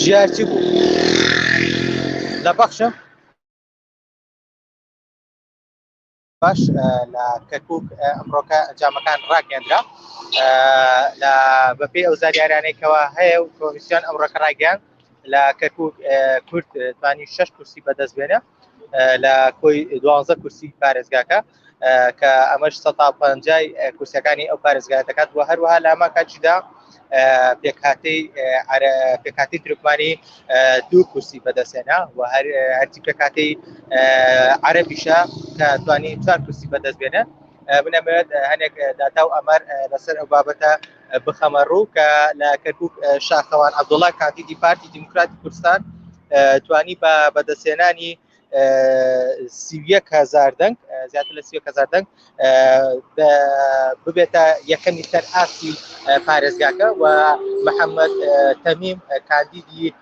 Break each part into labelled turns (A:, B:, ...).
A: ژیارچی بوو لە بەخشم باش لە کەرکووک ئەمڕۆکە ئەنجامەکان ڕاگەاندرا لە بەپێی ئەو زانیاریانەیەکەوە هەیە و کۆمیسیۆن ئەمڕۆکە ڕاگەیاند لە کەرکووک کورد توانی 6 کورسی بەدەست بێنە لە کۆی 12 کورسی پارێزگاکە کە ئەمەش 150 کورسەکانی ئەو پارێزگا دەکات و هەروەها لە ئەمە کاتیدا پێکهاتەی ترکمانی 2 کورسی بەدەستێنا و هەرچی پێکهاتەی عەرەبیشە کە توانی 4 کورسی بەدەست بێنە. بنەمەوێت هەنێک داتا و ئەمەر لەسەر ئەو بابەتە بخەمە ڕوو کە لە کەرکووک شاخەوان عەبدوڵڵا کاندیدی پارتی دیموکراتی کوردستان توانی بە بەدەستێنانی 31,000 دەنگ زیاتر لە 31,000 دەنگ ببێتە یەکەمی سەر ئاستی پارێزگاکە و محەممەد تەمیم کاندیدی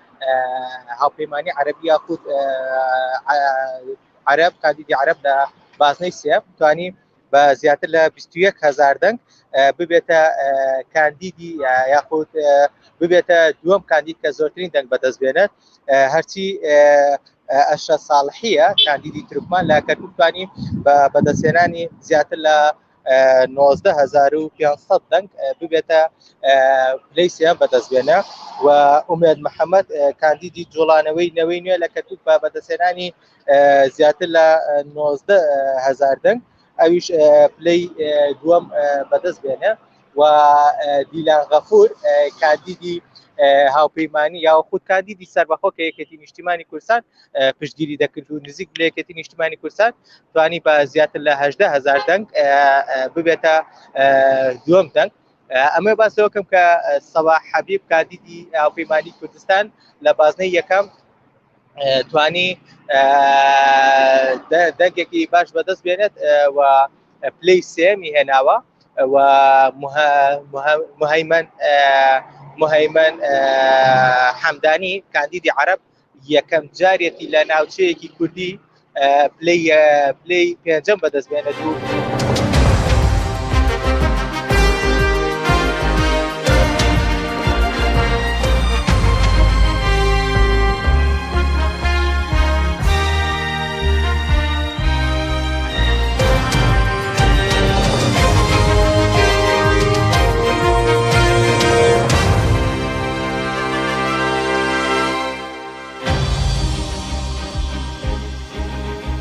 A: هاوپەیمانی عەرەبی یاخود عەرەب کاندیدی عەرەب لە بازنەی سێم توانی بە زیاتر لە 21,000 دەنگ ببێتە کاندیدی یاخود ببێتە دووەم کاندید کە زۆرترین دەنگ بەدەست بێنێت هەرچی ئەشە ساڵحیە کاندیدی ترکمان لە کەرکووک توانی بە بەدەستێنانی زیاتر لە 19,500 دەنگ ببێتە پلەی سێم بەدەست بێنە و ئومێد محەممەد کاندیدی جوڵانەوەی نەوەی نوێ لە کەرکووک بە بەدەستێنانی زیاتر لە 19,000 دەنگ ئەویش پلەی دووەم بەدەست بێنە و دیلان غەفور کاندیدی هاوپەیمانی یاخود کاندیدی سەربەخۆ کە یەکێتی نیشتیمانی کوردستان پشتگیری دەکرد و نزیک لە یەکێتی نیشتیمانی کوردستان توانی بە زیاتر لە 18,000 دەنگ ببێتە دووەم دەنگ. ئەمە باسەوە کەم کە سەباح حەبیب کاندیدی هاوپەیمانی کوردستان لە بازنەی یەکەم توانی دەنگێکی باش بەدەست بێنێت و پلەی سێمی هێناوە و مهەیمەن حەمدانی کاندیدی عەرەب یەکەم جارێتی لە ناوچەیەکی کوردی پلەی پێنجەم بەدەست بێنێت و